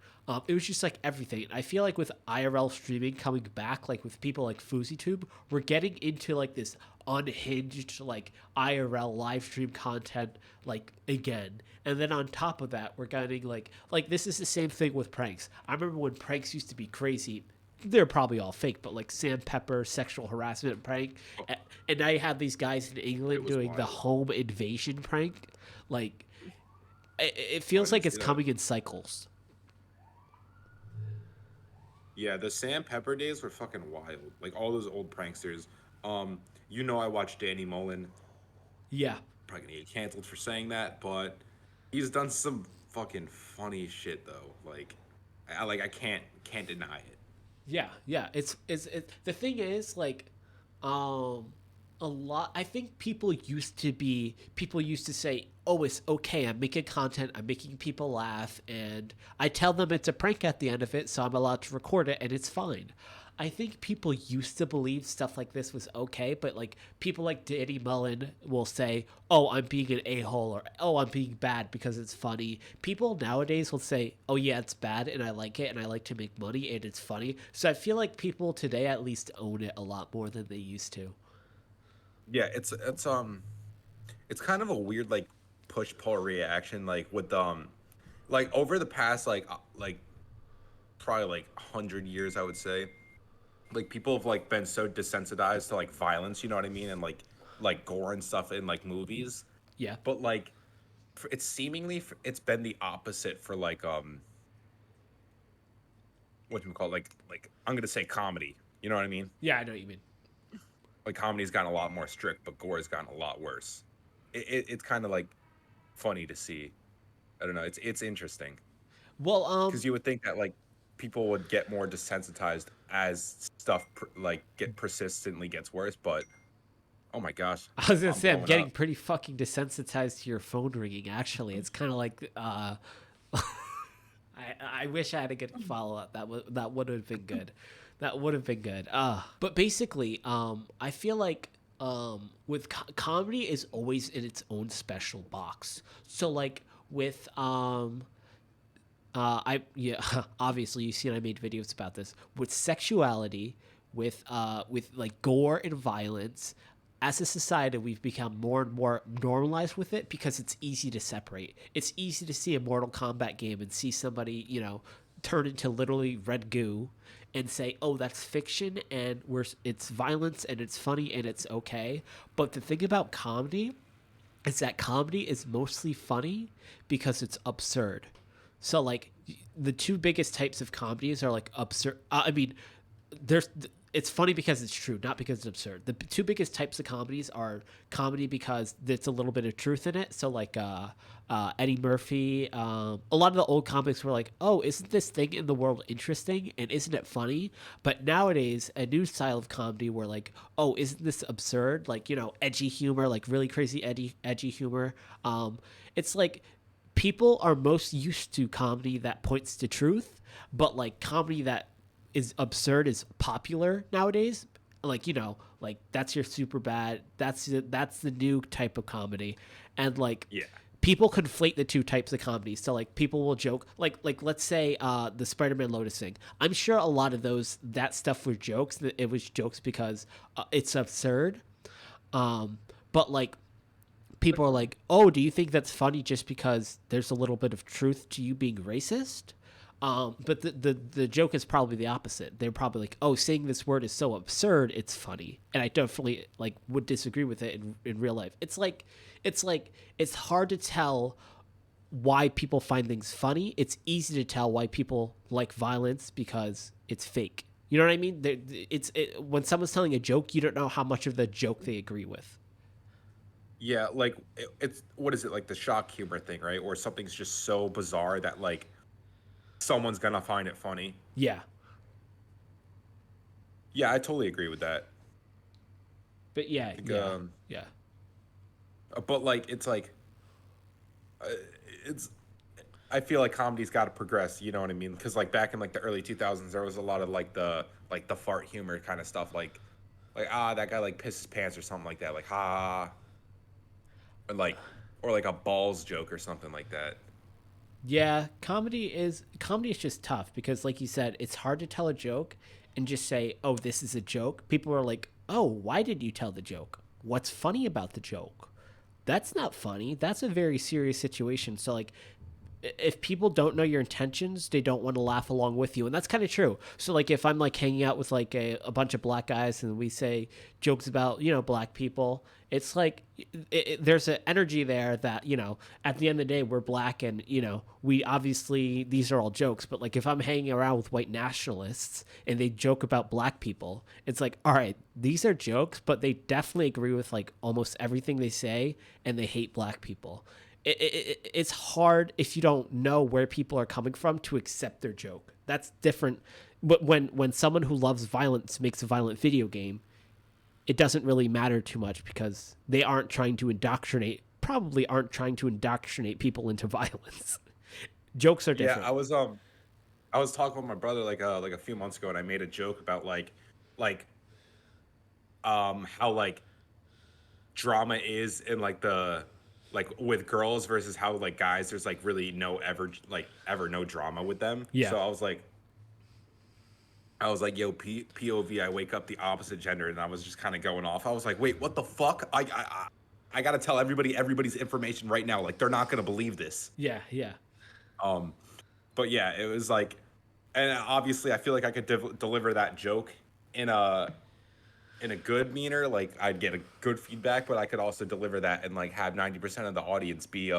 It was just like everything. I feel like with IRL streaming coming back, like with people like FouseyTube, we're getting into like this unhinged like IRL live stream content like again. And then on top of that, we're getting like this is the same thing with pranks. I remember when pranks used to be crazy. They're probably all fake, but like Sam Pepper sexual harassment prank, and now you have these guys in England doing wild. the home invasion prank. Like it feels I like didn't it's see that. coming in cycles. Yeah, the Sam Pepper days were fucking wild. Like all those old pranksters. I watched Danny Mullen. Yeah. Probably gonna get canceled for saying that, but he's done some fucking funny shit though. I can't deny it. Yeah, yeah. It's the thing is like, um, a lot. I think people used to say, "Oh, it's okay. I'm making content. I'm making people laugh, and I tell them it's a prank at the end of it, so I'm allowed to record it, and it's fine." I think people used to believe stuff like this was okay, but like people like Danny Mullen will say, "Oh, I'm being an a-hole," or "Oh, I'm being bad because it's funny." People nowadays will say, "Oh yeah, it's bad and I like it and I like to make money and it's funny." So I feel like people today at least own it a lot more than they used to. Yeah, it's kind of a weird like push pull reaction like with like over the past like probably like 100 years I would say, like people have like been so desensitized to like violence, you know what I mean, and like gore and stuff in like movies, Yeah. but like it's seemingly it's been the opposite for like what do we call it? Like I'm gonna say comedy, you know what I mean, Yeah, I know what you mean. like comedy's gotten a lot more strict but gore has gotten a lot worse. It's kind of like funny to see. I don't know. It's interesting Well, because you would think that like people would get more desensitized as stuff like get persistently gets worse, but oh my gosh, I was gonna I'm say I'm blowing getting up. pretty fucking desensitized to your phone ringing. Actually, it's kind of like I wish I had a good follow up. That would have been good. That would have been good. But basically, I feel like with comedy is always in its own special box. So like with I yeah, obviously you've seen I made videos about this with sexuality, with like gore and violence. As a society, we've become more and more normalized with it because it's easy to separate. It's easy to see a Mortal Kombat game and see somebody, turn into literally red goo and say, "Oh, that's fiction and it's violence and it's funny and it's okay." But the thing about comedy is that comedy is mostly funny because it's absurd. So like the two biggest types of comedies are like absurd. I mean, there's it's funny because it's true, not because it's absurd. The two biggest types of comedies are comedy because there's a little bit of truth in it. So like Eddie Murphy, a lot of the old comics were like, "Oh, isn't this thing in the world interesting and isn't it funny?" But nowadays, a new style of comedy where like, "Oh, isn't this absurd?" Like edgy humor, like really crazy edgy humor. It's like people are most used to comedy that points to truth, but like comedy that is absurd is popular nowadays. Like like that's your super bad. That's the new type of comedy, and like Yeah, people conflate the two types of comedy. So like people will joke like let's say the Spider-Man Lotus thing. I'm sure a lot of that stuff were jokes. That it was jokes because it's absurd. But like people are like, "Oh, do you think that's funny just because there's a little bit of truth to you being racist?" But the joke is probably the opposite. They're probably like, "Oh, saying this word is so absurd, it's funny," and I definitely like would disagree with it in real life. It's hard to tell why people find things funny. It's easy to tell why people like violence because it's fake. You know what I mean? When someone's telling a joke, you don't know how much of the joke they agree with. yeah. Like it's what is it like the shock humor thing, right? Or something's just so bizarre that like someone's gonna find it funny. Yeah, Yeah, I totally agree with that. but yeah, Like, yeah, yeah. but like it's like uh, it's I feel like comedy's got to progress. You know what I mean? Because like back in like the early 2000s, there was a lot of like the fart humor kind of stuff, like that guy like pisses pants or something like that, like ha, or like a balls joke or something like that. Yeah, comedy is just tough because like you said, it's hard to tell a joke and just say, "Oh, this is a joke." People are like, "Oh, why did you tell the joke? What's funny about the joke?" That's not funny. That's a very serious situation. So like if people don't know your intentions, they don't want to laugh along with you. And that's kind of true. So like if I'm like hanging out with like a bunch of black guys and we say jokes about, black people, it's like there's an energy there that, at the end of the day, we're black and, we obviously, these are all jokes. But like if I'm hanging around with white nationalists and they joke about black people, it's like, all right, these are jokes, but they definitely agree with like almost everything they say and they hate black people. It's hard if you don't know where people are coming from to accept their joke. That's different. But when someone who loves violence makes a violent video game, it doesn't really matter too much because they aren't trying to indoctrinate. Probably aren't trying to indoctrinate people into violence. Jokes are Yeah, different. I was talking with my brother like a few months ago, and I made a joke about like how like drama is in like the like with girls versus how like guys there's like really no ever no drama with them. Yeah. So I was like, yo, POV, I wake up the opposite gender, and I was just kind of going off. I was like, wait, what the fuck? I gotta tell everybody's information right now. Like, they're not gonna believe this. Yeah, yeah. Um, but yeah, it was like, and obviously, I feel like I could deliver that joke in a good meaner. Like, I'd get a good feedback, but I could also deliver that and like have 90% of the audience be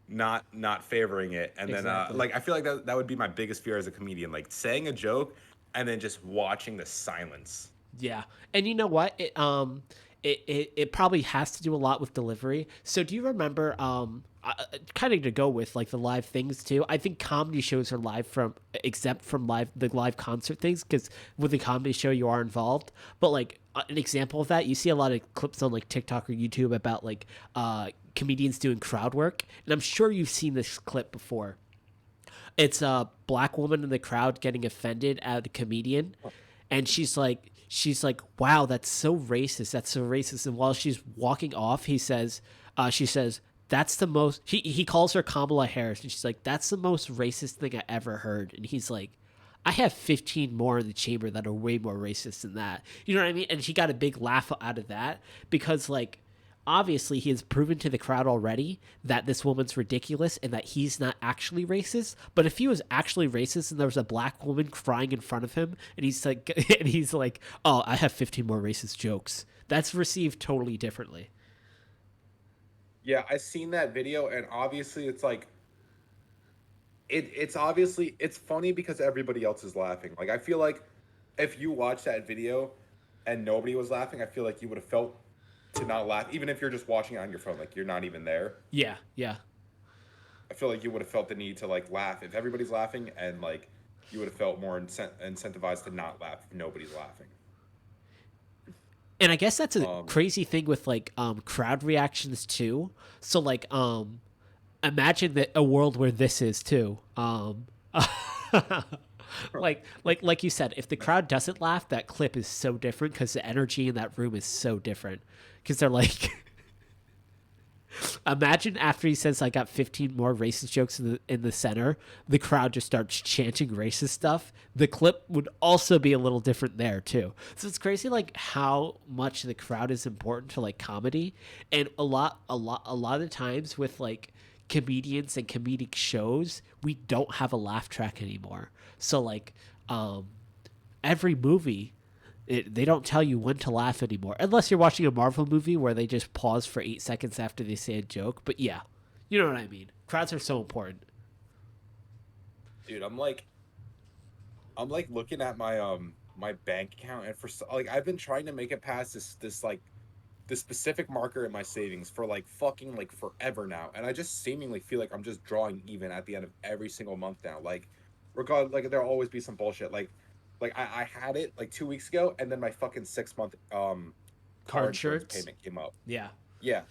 not favoring it, and then Exactly. like I feel like that would be my biggest fear as a comedian, like saying a joke and then just watching the silence. Yeah. And you know what? It probably has to do a lot with delivery. So do you remember kind of to go with like the live things too? I think comedy shows are live from except from the live concert things cuz with the comedy show you are involved. But like an example of that, you see a lot of clips on like TikTok or YouTube about like comedians doing crowd work, and I'm sure you've seen this clip before. It's a black woman in the crowd getting offended at a comedian, and she's like, wow, that's so racist, that's so racist. And while she's walking off, she says, that's the most, he calls her Kamala Harris, and she's like, that's the most racist thing I ever heard. And he's like, I have 15 more in the chamber that are way more racist than that. You know what I mean? And she got a big laugh out of that because, like, obviously he has proven to the crowd already that this woman's ridiculous and that he's not actually racist. But if he was actually racist and there was a black woman crying in front of him and he's like, oh, I have 15 more racist jokes, that's received totally differently. Yeah, I seen that video, and obviously it's like it's obviously it's funny because everybody else is laughing. Like, I feel like if you watch that video and nobody was laughing, I feel like you would have felt to not laugh, even if you're just watching it on your phone, like you're not even there. Yeah, yeah. I feel like you would have felt the need to like laugh if everybody's laughing, and like you would have felt more incentivized to not laugh if nobody's laughing. And I guess that's a Um, crazy thing with like crowd reactions too. So like imagine that a world where this is too. Like you said, if the crowd doesn't laugh, that clip is so different because the energy in that room is so different. Because they're like, imagine after he says, "I got 15 more racist jokes in the center," the crowd just starts chanting racist stuff. The clip would also be a little different there too. So it's crazy, like how much the crowd is important to like comedy, and a lot of times with like comedians and comedic shows, we don't have a laugh track anymore. So like, every movie, they don't tell you when to laugh anymore, unless you're watching a Marvel movie where they just pause for 8 seconds after they say a joke. But yeah, you know what I mean. Crowds are so important. dude, I'm like looking at my bank account, and like I've been trying to make it past this like this specific marker in my savings for like fucking like forever now, and I just seemingly feel like I'm just drawing even at the end of every single month now. Like, regard like there'll always be some bullshit. Like I had it like 2 weeks ago, and then my fucking 6 month Car car insurance insurance. payment came up. Yeah. Yeah,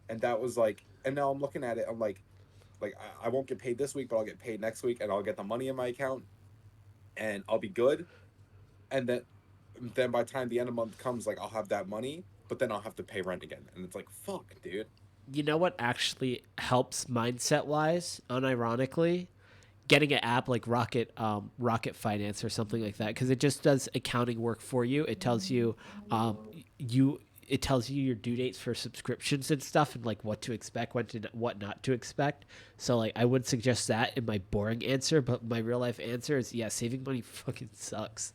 and that was like, and now I'm looking at it. I'm like I won't get paid this week, but I'll get paid next week, and I'll get the money in my account, and I'll be good. And then by the time the end of the month comes, like I'll have that money, but then I'll have to pay rent again, and it's like fuck, dude. You know what actually helps mindset wise, unironically? Getting an app like Rocket Finance or something like that, because it just does accounting work for you. It tells you you it tells you your due dates for subscriptions and stuff, and like what to expect, what not to expect. So like I would suggest that in my boring answer, but my real life answer is yeah, saving money fucking sucks.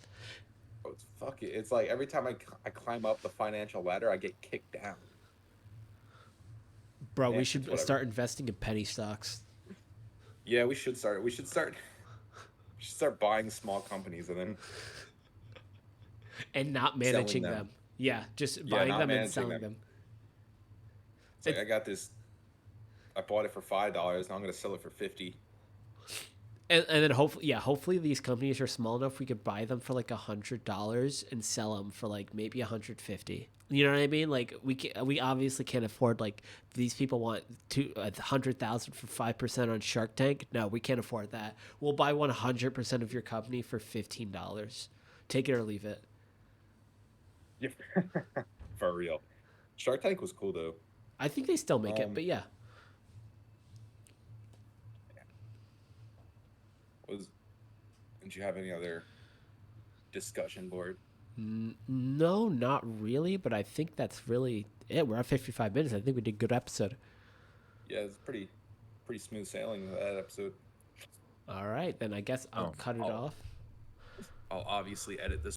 Oh, it's fuck it. It's like every time I climb up the financial ladder, I get kicked down. Bro, Yeah, we it's should whatever. start investing in penny stocks Yeah, we should start. We should start buying small companies and then and not selling managing them. them. Yeah, just Yeah, buying not them and managing selling them. them. It's like It, I got this. I bought it for $5. Now I'm gonna sell it for 50. and then hopefully these companies are small enough we could buy them for like $100 and sell them for like maybe 150. You know what I mean? Like we obviously can't afford like these people want 100,000 for 5% on Shark Tank. No, we can't afford that. We'll buy 100% of your company for $15. Take it or leave it. Yeah, for real. Shark Tank was cool though. I think they still make it, Um, but yeah. was Did you have any other discussion board? No, not really, but I think that's really it. We're at 55 minutes. I think we did a good episode. Yeah, it's pretty smooth sailing that episode. All right, then I guess I'll cut it off. I'll obviously edit this